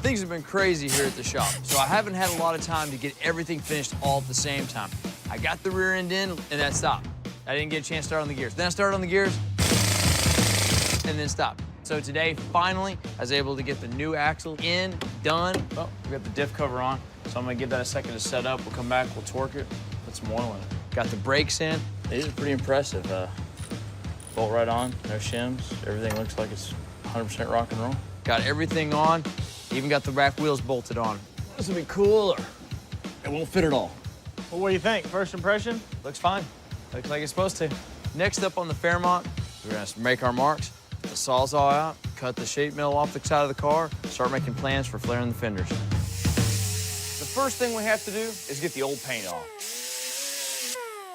Things have been crazy here at the shop, so I haven't had a lot of time to get everything finished all at the same time. I got the rear end in, and that stopped. I didn't get a chance to start on the gears. Then I started on the gears, and then stopped. So today, finally, I was able to get the new axle in, done. Oh, we got the diff cover on, so I'm gonna give that a second to set up. We'll come back, we'll torque it, put some oil in it. Got the brakes in. These are pretty impressive. Bolt right on, no shims. Everything looks like it's 100% rock and roll. Got everything on. Even got the rack wheels bolted on. This will be cool, or it won't fit at all. Well, what do you think? First impression? Looks fine. Looks like it's supposed to. Next up on the Fairmont, we're gonna make our marks, get the sawzall out, cut the shape metal off the side of the car, start making plans for flaring the fenders. The first thing we have to do is get the old paint off.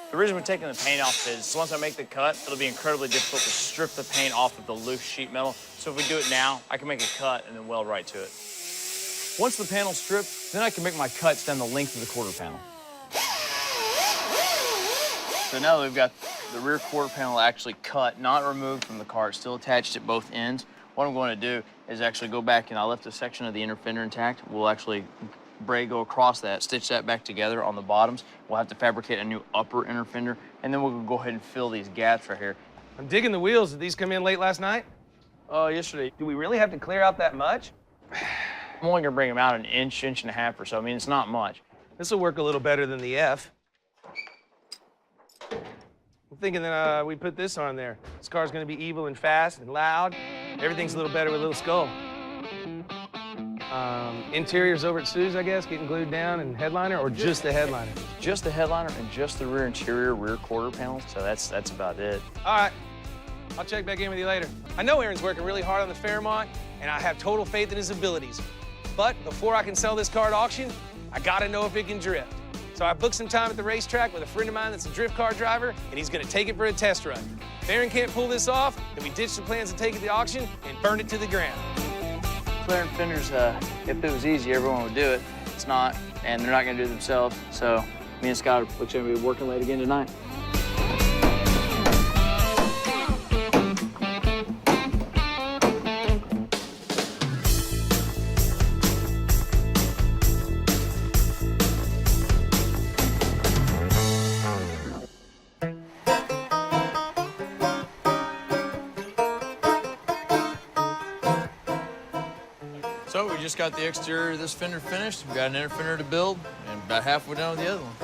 The reason we're taking the paint off is once I make the cut, it'll be incredibly difficult to strip the paint off of the loose sheet metal. So if we do it now, I can make a cut and then weld right to it. Once the panel's stripped, then I can make my cuts down the length of the quarter panel. So now that we've got the rear quarter panel actually cut, not removed from the car, it's still attached at both ends, what I'm going to do is actually go back, and I left a section of the inner fender intact. We'll actually go across that, stitch that back together on the bottoms. We'll have to fabricate a new upper inner fender, and then we'll go ahead and fill these gaps right here. I'm digging the wheels. Did these come in late last night? Yesterday. Do we really have to clear out that much? I'm only gonna bring them out an inch, inch and a half or so. I mean, it's not much. This will work a little better than the F. I'm thinking that we put this on there. This car's gonna be evil and fast and loud. Everything's a little better with a little skull. Interior's over at Sue's, I guess, getting glued down, and headliner, or just the headliner? Just the headliner and just the rear interior, rear quarter panels. So that's about it. All right, I'll check back in with you later. I know Aaron's working really hard on the Fairmont, and I have total faith in his abilities. But before I can sell this car at auction, I gotta know if it can drift. So I booked some time at the racetrack with a friend of mine that's a drift car driver, and he's gonna take it for a test run. If Aaron can't pull this off, then we ditch the plans to take it to auction and burn it to the ground. Flaring fenders, if it was easy, everyone would do it. It's not, and they're not gonna do it themselves. So me and Scott are gonna be working late again tonight. So we just got the exterior of this fender finished. We got an inner fender to build, and about halfway done with the other one.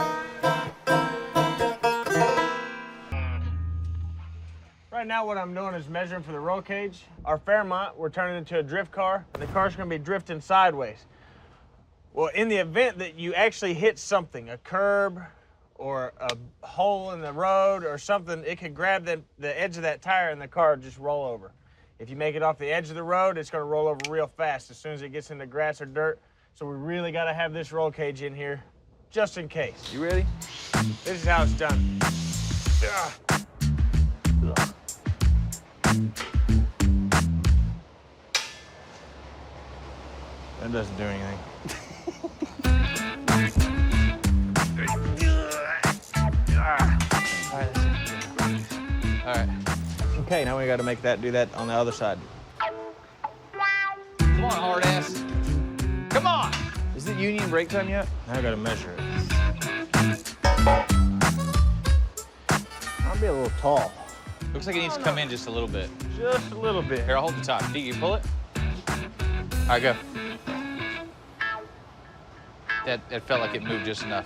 Right now, what I'm doing is measuring for the roll cage. Our Fairmont, we're turning into a drift car, and the car's gonna be drifting sideways. Well, in the event that you actually hit something, a curb or a hole in the road or something, it could grab the edge of that tire and the car would just roll over. If you make it off the edge of the road, it's gonna roll over real fast as soon as it gets into grass or dirt. So we really gotta have this roll cage in here, just in case. You ready? This is how it's done. That doesn't do anything. All right. Okay, now we gotta make that do that on the other side. Come on, hard ass. Come on! Is it union brake time yet? Now I gotta measure it. I'll be a little tall. Looks like it needs to come in just a little bit. Just a little bit. Here, I'll hold the top. Do you pull it? All right, go. That felt like it moved just enough.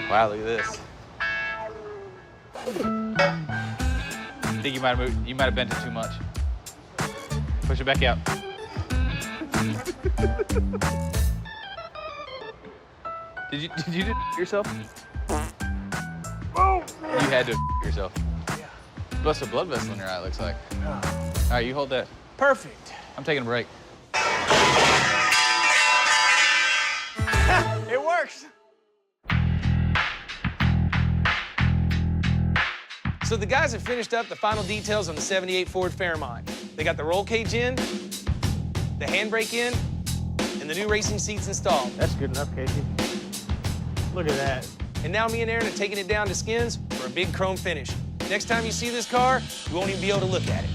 Wow, look at this. I think you might have bent it too much. Push it back out. Did you do it yourself? Oh! You had to yourself. Yeah. Bust a blood vessel in your eye, it looks like. All right, you hold that. Perfect. I'm taking a break. It works. So the guys have finished up the final details on the '78 Ford Fairmont. They got the roll cage in, the handbrake in, and the new racing seats installed. That's good enough, Casey. Look at that. And now me and Aaron are taking it down to Skins for a big chrome finish. Next time you see this car, you won't even be able to look at it.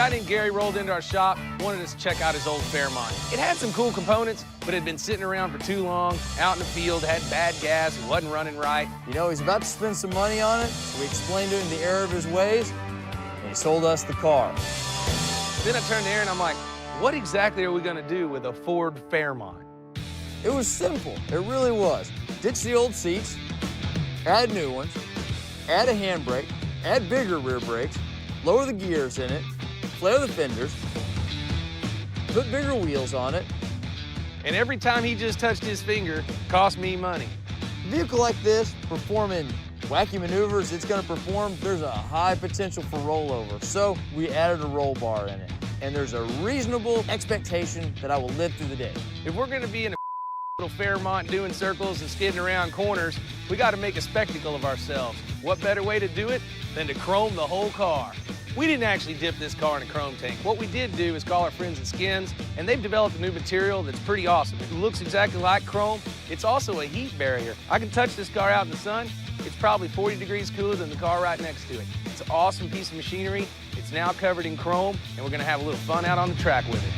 guy named Gary rolled into our shop, wanted us to check out his old Fairmont. It had some cool components, but it had been sitting around for too long, out in the field, had bad gas, it wasn't running right. You know, he's about to spend some money on it, so we explained to him the error of his ways, and he sold us the car. Then I turned to Aaron, I'm like, what exactly are we gonna do with a Ford Fairmont? It was simple, it really was. Ditch the old seats, add new ones, add a handbrake, add bigger rear brakes, lower the gears in it, flare the fenders, put bigger wheels on it. And every time he just touched his finger, cost me money. A vehicle like this, performing wacky maneuvers it's gonna perform, there's a high potential for rollover. So we added a roll bar in it. And there's a reasonable expectation that I will live through the day. If we're gonna be in a little Fairmont doing circles and skidding around corners, we gotta make a spectacle of ourselves. What better way to do it than to chrome the whole car? We didn't actually dip this car in a chrome tank. What we did do is call our friends at Skins, and they've developed a new material that's pretty awesome. It looks exactly like chrome. It's also a heat barrier. I can touch this car out in the sun. It's probably 40 degrees cooler than the car right next to it. It's an awesome piece of machinery. It's now covered in chrome, and we're gonna have a little fun out on the track with it.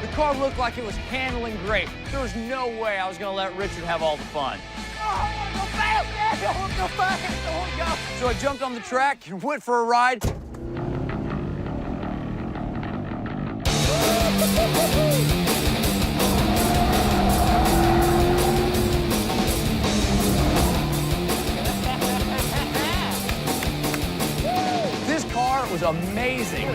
The car looked like it was handling great. There was no way I was gonna let Richard have all the fun. Oh, I wanna go fast, man! I wanna go fast! I wanna go! So I jumped on the track and went for a ride. This car was amazing.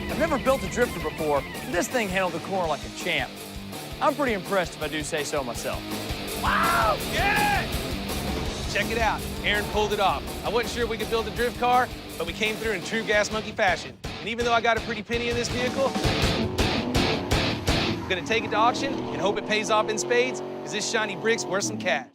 I've never built a drifter before. This thing handled the corner like a champ. I'm pretty impressed if I do say so myself. Wow! Get it! Check it out. Aaron pulled it off. I wasn't sure if we could build a drift car, but we came through in true Gas Monkey fashion. And even though I got a pretty penny in this vehicle, I'm gonna take it to auction and hope it pays off in spades, because this shiny brick's worth some cash.